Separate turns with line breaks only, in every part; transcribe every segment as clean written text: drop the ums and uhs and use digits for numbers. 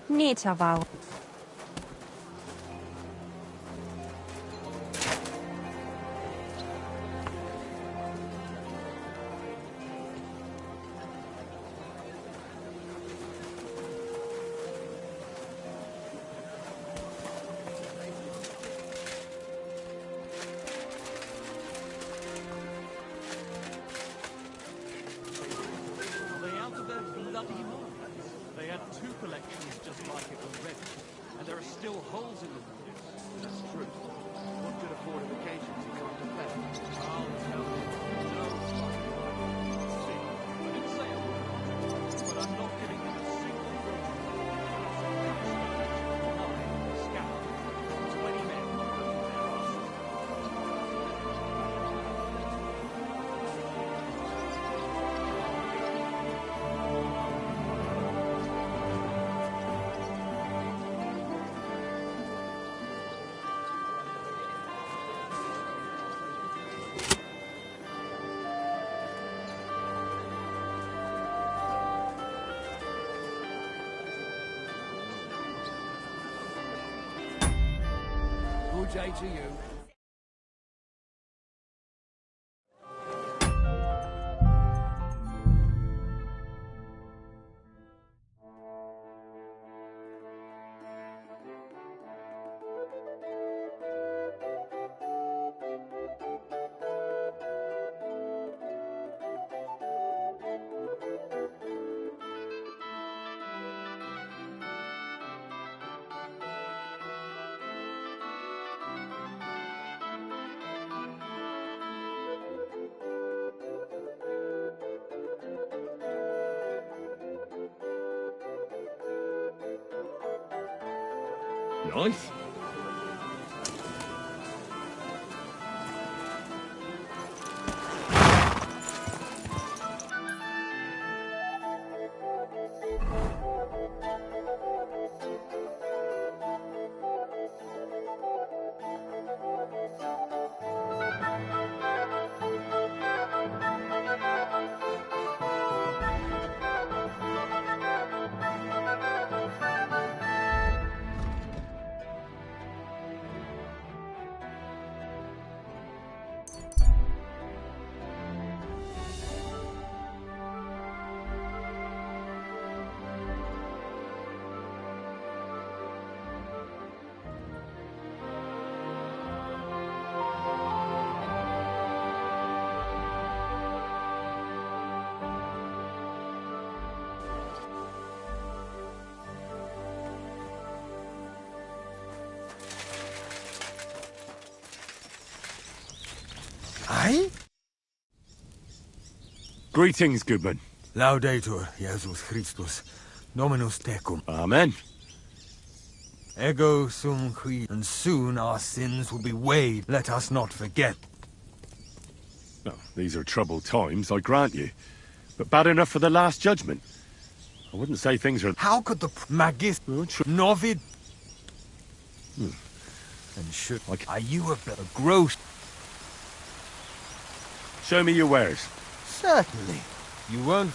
Nietawał.
Are they out of their bloody minds? They had two collections just like it already, and there are still holes in them.
That's true. What good fortifications you can't defend?
I'll tell you. No. See, I didn't say I would, but I'm not giving him a single thought. Scout. 20 men working their asses.
Good day to you.
Nice.
Aye?
Greetings, goodman.
Laudetur, Jesus Christus, Dominus tecum.
Amen.
Ego sum qui, and soon our sins will be weighed. Let us not forget.
Oh, these are troubled times, I grant you. But bad enough for the Last Judgment. I wouldn't say things are...
How could the magis novid
Hmm.
and should
Like-
are you a gross?
Show me your wares.
Certainly. You won't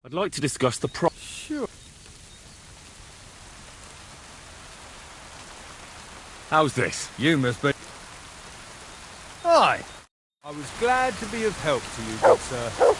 I'd like to discuss the pro...
Sure.
How's this?
You must be... Aye. I was glad to be of help to you, good sir.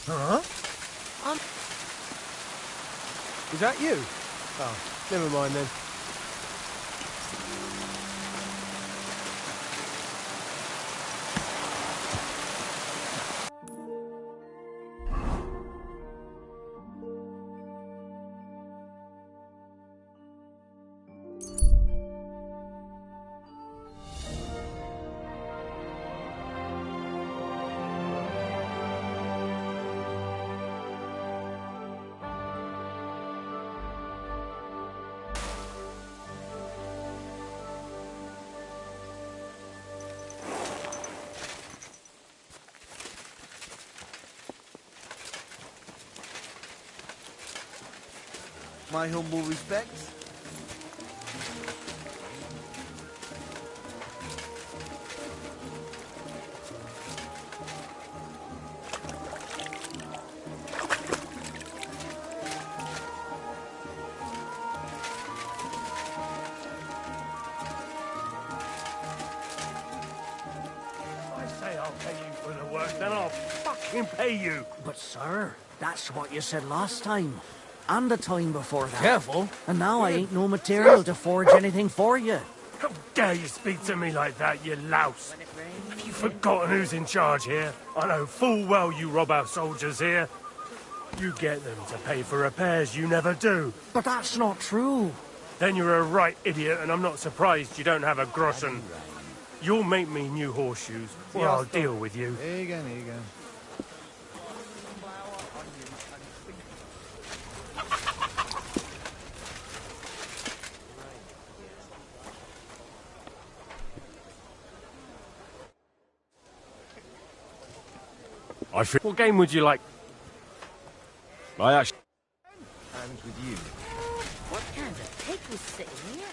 Huh? Is that you?
Oh, never mind then. My humble respects.
I say I'll pay you for the work, then I'll fucking pay you.
But sir, that's what you said last time. And the time before that.
Careful.
And now I ain't no material to forge anything for you.
How dare you speak to me like that, you louse? Have you forgotten who's in charge here? I know full well you rob our soldiers here. You get them to pay for repairs you never do.
But that's not true.
Then you're a right idiot, and I'm not surprised you don't have a groschen. You'll make me new horseshoes, or I'll deal with you.
Igen, igen.
What game would you like?
I actually...
Hands with you.
What kind of pig was sitting here?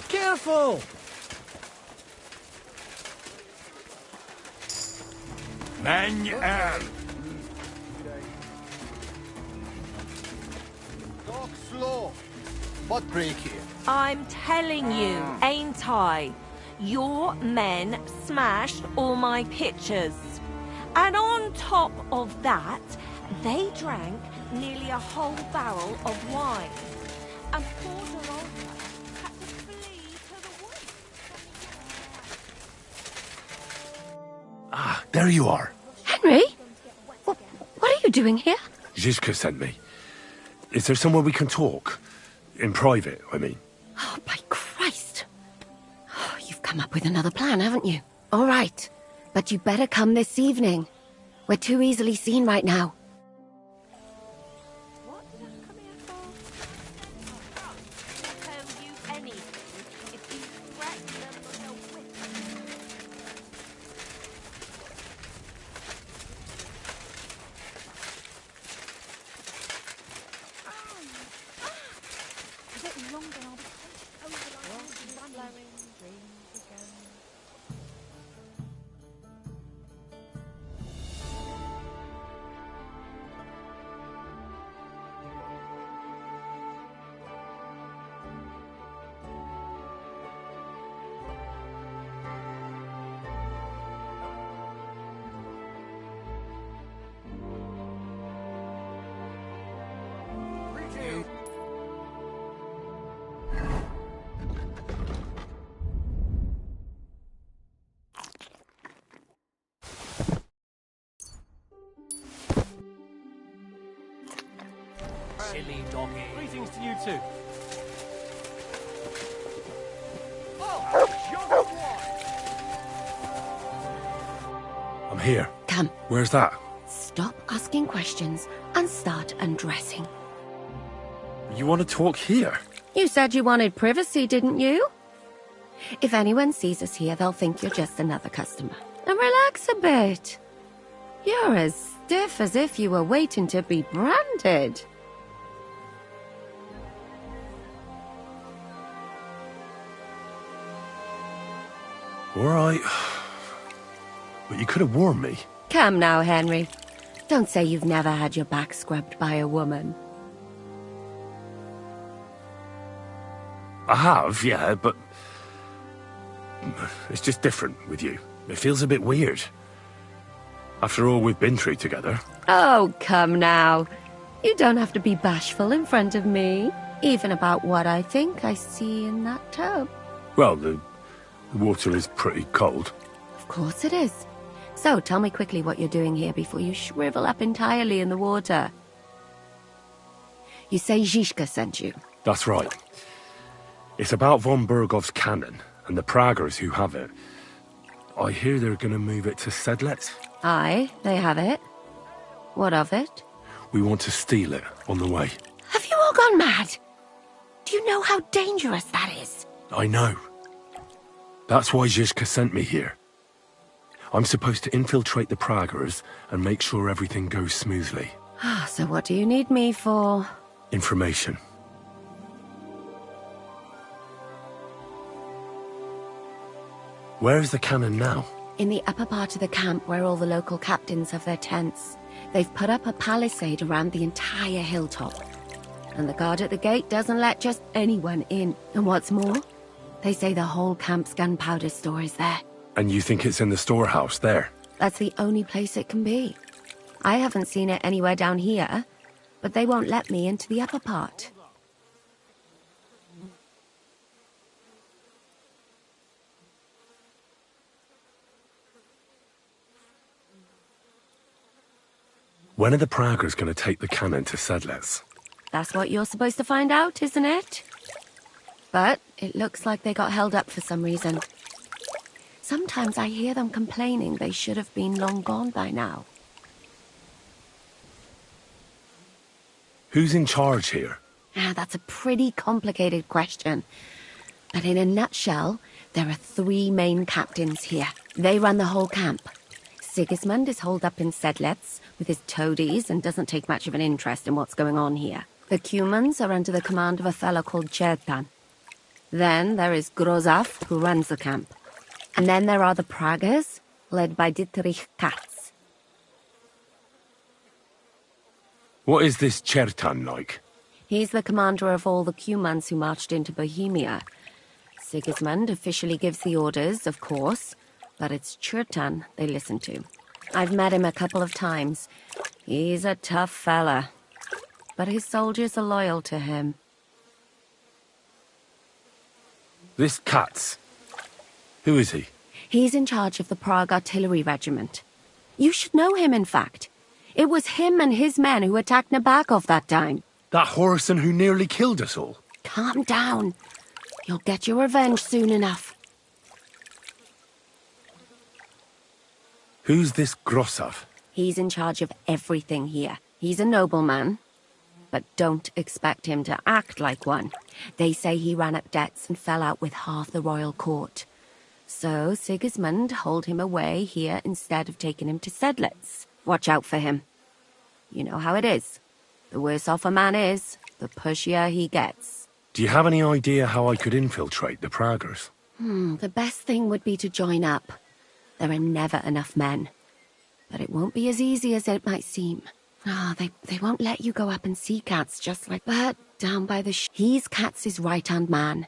Careful!
Man,
Talk slow. What break here?
I'm telling you, ain't I? Your men smashed all my pictures. And on top of that, they drank nearly a whole barrel of wine. And poor Dorota had to flee to the woods.
Ah, there you are.
Henry? What are you doing here?
Zizka sent me. Is there somewhere we can talk? In private, I mean.
Oh, by Christ. Oh, you've come up with another plan, haven't you? All right. But you better come this evening. We're too easily seen right now.
What did I come here for? I'll tell you anything if you threaten them with a whip.
A bit longer and I'll be over like blowing dreams again.
Silly doggy.
Greetings to you too.
I'm here.
Come,
Where's that?
stop asking questions and start undressing.
You want to talk here?
You said you wanted privacy, didn't you? If anyone sees us here, they'll think you're just another customer. And relax a bit. You're as stiff as if you were waiting to be branded.
All right. But you could have warned me.
Come now, Henry. Don't say you've never had your back scrubbed by a woman.
I have, yeah, but... It's just different with you. It feels a bit weird. After all we've been through together.
Oh, come now. You don't have to be bashful in front of me, even about what I think I see in that tub.
Well, the water is pretty cold.
Of course it is. So, tell me quickly what you're doing here before you shrivel up entirely in the water. You say Zizka sent you.
That's right. It's about von Bergov's cannon and the Praggers who have it. I hear they're going to move it to Sedlec.
Aye, they have it. What of it?
We want to steal it on the way.
Have you all gone mad? Do you know how dangerous that is?
I know. That's why Zizka sent me here. I'm supposed to infiltrate the Praggers and make sure everything goes smoothly.
So what do you need me for?
Information. Where is the cannon now?
In the upper part of the camp where all the local captains have their tents. They've put up a palisade around the entire hilltop. And the guard at the gate doesn't let just anyone in. And what's more, they say the whole camp's gunpowder store is there.
And you think it's in the storehouse there?
That's the only place it can be. I haven't seen it anywhere down here, but they won't let me into the upper part.
When are the Praggers going to take the cannon to Sedlets?
That's what you're supposed to find out, isn't it? But it looks like they got held up for some reason. Sometimes I hear them complaining they should have been long gone by now.
Who's in charge here?
That's a pretty complicated question. But in a nutshell, there are 3 main captains here. They run the whole camp. Sigismund is holed up in Sedlets with his toadies and doesn't take much of an interest in what's going on here. The Cumans are under the command of a fellow called Chertan. Then there is Grozaf, who runs the camp. And then there are the Praggers, led by Dietrich Katz.
What is this Chertan like?
He's the commander of all the Cumans who marched into Bohemia. Sigismund officially gives the orders, of course, but it's Chertan they listen to. I've met him a couple of times. He's a tough fella, but his soldiers are loyal to him.
This Katz. Who is he?
He's in charge of the Prague Artillery Regiment. You should know him, in fact. It was him and his men who attacked Nabakov that time.
That Horison who nearly killed us all.
Calm down. You'll get your revenge soon enough.
Who's this Grosov?
He's in charge of everything here. He's a nobleman, but don't expect him to act like one. They say he ran up debts and fell out with half the royal court. So Sigismund holed him away here instead of taking him to Sedlets. Watch out for him. You know how it is. The worse off a man is, the pushier he gets.
Do you have any idea how I could infiltrate the Praggers?
The best thing would be to join up. There are never enough men. But it won't be as easy as it might seem. They won't let you go up and see Katz just like... But down by the he's Katz's right-hand man.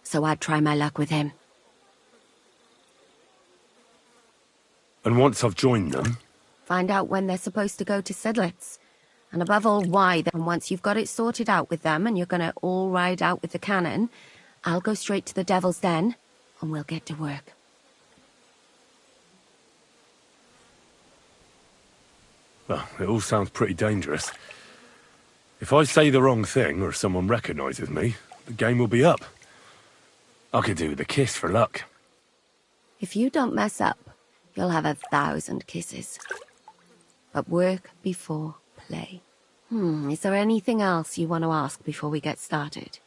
So I'd try my luck with him.
And once I've joined them...
Find out when they're supposed to go to Sedlets. And above all, why. And once you've got it sorted out with them and you're going to all ride out with the cannon, I'll go straight to the Devil's Den and we'll get to work.
Well, it all sounds pretty dangerous. If I say the wrong thing or someone recognizes me, the game will be up. I could do with a kiss for luck.
If you don't mess up, you'll have 1,000 kisses. But work before play. Is there anything else you want to ask before we get started?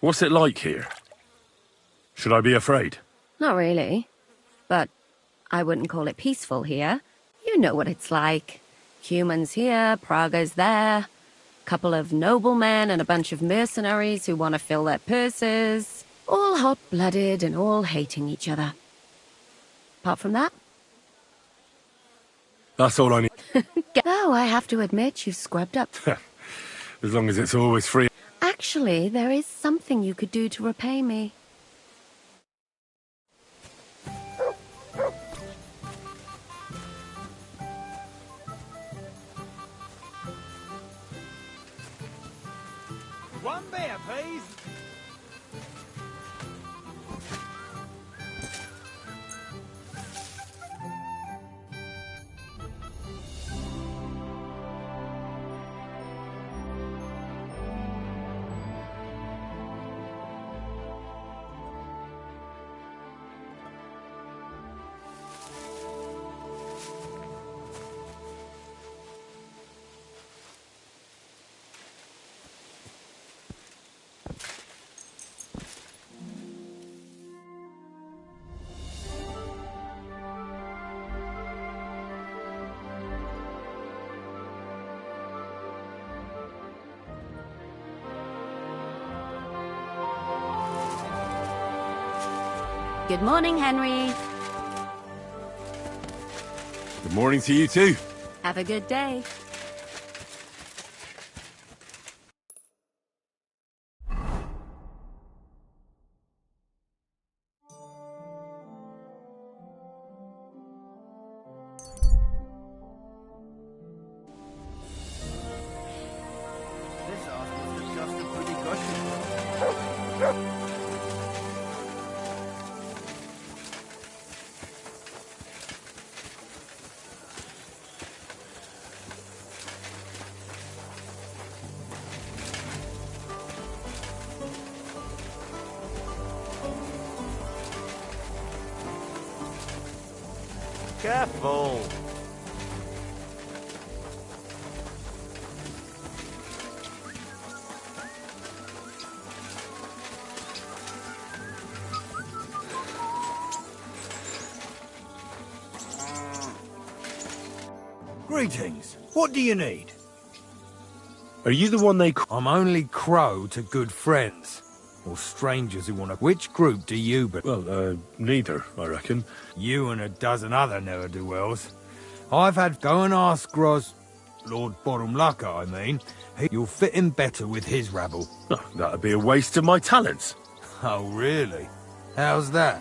What's it like here? Should I be afraid?
Not really. But I wouldn't call it peaceful here. You know what it's like. Humans here, Praggers there. Couple of noblemen and a bunch of mercenaries who want to fill their purses. All hot-blooded and all hating each other. Apart from that?
That's all I need.
Though I have to admit you've scrubbed up.
As long as it's always free.
Actually, there is something you could do to repay me.
One beer, please.
Good morning, Henry.
Good morning to you too.
Have a good day.
This ass must have just a pretty gushy. Careful.
Greetings. What do you need?
Are you the one they...
I'm only Crow to good friends. Or strangers who want to... Which group do you
Well, neither, I reckon.
You and a dozen other ne'er-do-wells. I've had... Go and ask Gros... Lord Borumlaka, I mean. You'll fit in better with his rabble.
Oh, that'd be a waste of my talents.
Oh, really? How's that?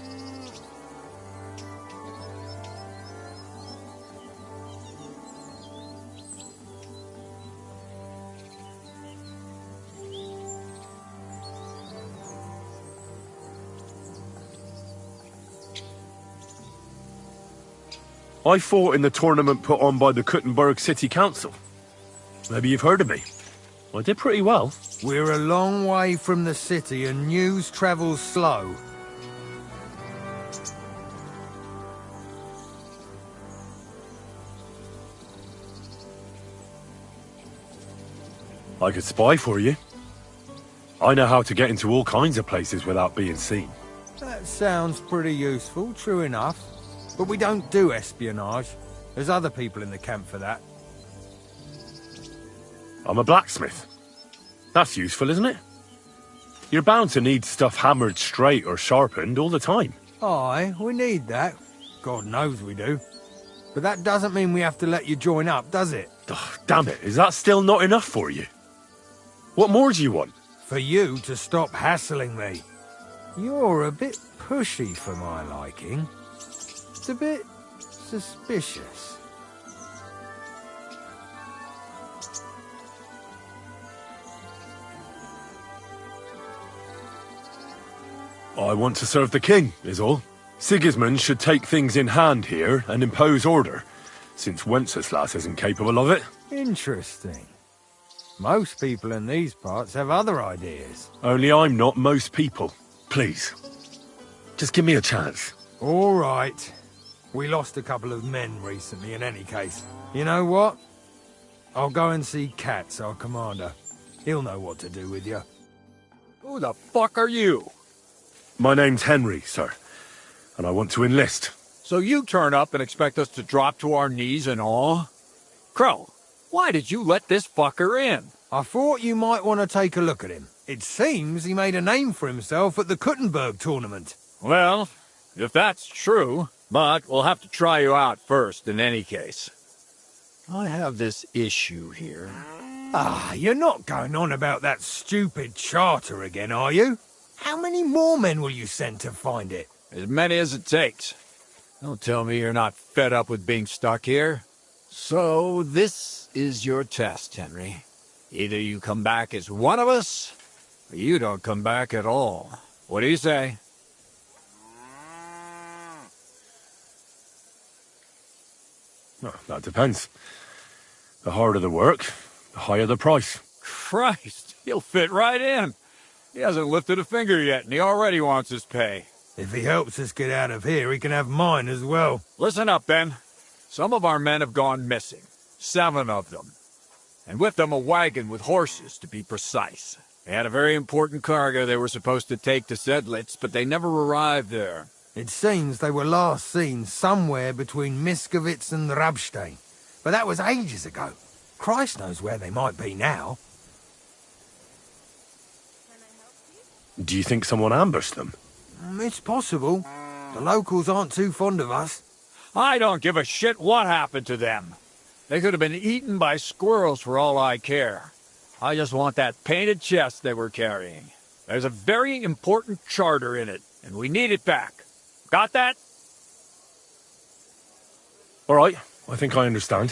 I fought in the tournament put on by the Kuttenberg City Council. Maybe you've heard of me. I did pretty well.
We're a long way from the city and news travels slow.
I could spy for you. I know how to get into all kinds of places without being seen.
That sounds pretty useful, true enough. But we don't do espionage. There's other people in the camp for that.
I'm a blacksmith. That's useful, isn't it? You're bound to need stuff hammered straight or sharpened all the time.
Aye, we need that. God knows we do. But that doesn't mean we have to let you join up, does it?
Ugh, damn it, is that still not enough for you? What more do you want?
For you to stop hassling me. You're a bit pushy for my liking. It's a bit suspicious.
I want to serve the king, is all. Sigismund should take things in hand here and impose order, since Wenceslas isn't capable of it.
Interesting. Most people in these parts have other ideas.
Only I'm not most people. Please. Just give me a chance.
All right. We lost a couple of men recently in any case. You know what? I'll go and see Katz, our commander. He'll know what to do with you.
Who the fuck are you?
My name's Henry, sir, and I want to enlist.
So you turn up and expect us to drop to our knees in awe? Crow, why did you let this fucker in?
I thought you might want to take a look at him. It seems he made a name for himself at the Kuttenberg tournament.
Well, if that's true, but we'll have to try you out first in any case. I have this issue here.
Ah, you're not going on about that stupid charter again, are you? How many more men will you send to find it?
As many as it takes. Don't tell me you're not fed up with being stuck here. So this is your test, Henry. Either you come back as one of us, or you don't come back at all. What do you say?
Well, that depends. The harder the work, the higher the price.
Christ, he'll fit right in. He hasn't lifted a finger yet, and he already wants his pay.
If he helps us get out of here, he can have mine as well.
Listen up, Ben. Some of our men have gone missing. 7 of them. And with them a wagon with horses, to be precise. They had a very important cargo they were supposed to take to Sedlitz, but they never arrived there.
It seems they were last seen somewhere between Miskovitz and Rabstein. But that was ages ago. Christ knows where they might be now.
Do you think someone ambushed them?
It's possible. The locals aren't too fond of us.
I don't give a shit what happened to them. They could have been eaten by squirrels for all I care. I just want that painted chest they were carrying. There's a very important charter in it, and we need it back. Got that?
All right, I think I understand.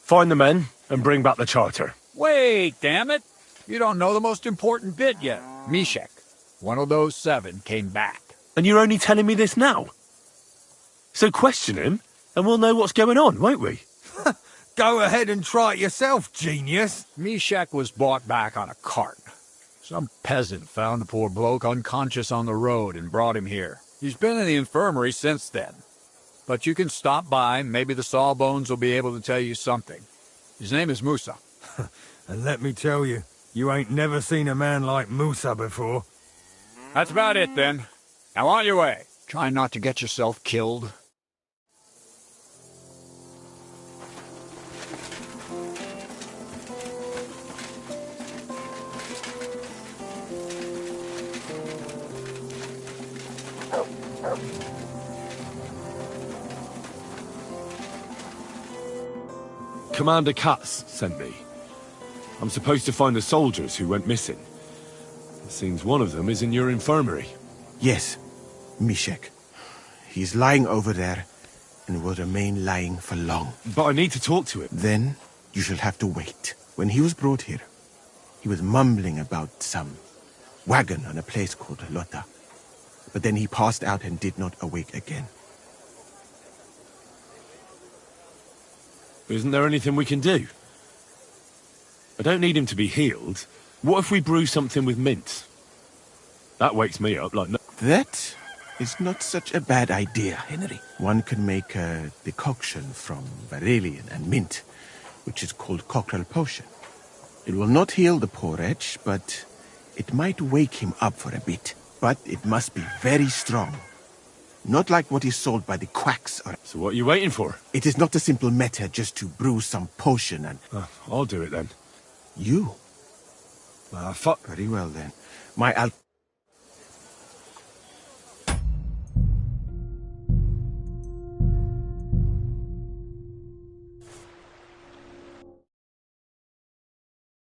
Find the men and bring back the charter.
Wait, damn it! You don't know the most important bit yet. Mishek, one of those 7, came back.
And you're only telling me this now? So question him, and we'll know what's going on, won't we?
Go ahead and try it yourself, genius.
Mishek was brought back on a cart. Some peasant found the poor bloke unconscious on the road and brought him here. He's been in the infirmary since then. but you can stop by. Maybe the Sawbones will be able to tell you something. His name is Musa.
And let me tell you, you ain't never seen a man like Musa before.
That's about it, then. Now on your way. Try not to get yourself killed.
Commander Katz sent me. I'm supposed to find the soldiers who went missing. It seems one of them is in your infirmary.
Yes, Mishek. He's lying over there, and will remain lying for long.
But I need to talk to him.
Then you shall have to wait. When he was brought here, he was mumbling about some wagon on a place called Lota. But then he passed out and did not awake again.
Isn't there anything we can do? I don't need him to be healed. What if we brew something with mint? That wakes me up like no...
That is not such a bad idea, Henry. One can make a decoction from Varelian and mint, which is called cockerel potion. It will not heal the poor wretch, but it might wake him up for a bit. But it must be very strong. Not like what is sold by the quacks or...
So what are you waiting for?
It is not a simple matter just to brew some potion and...
I'll do it then.
You?
Fuck.
Very well then. My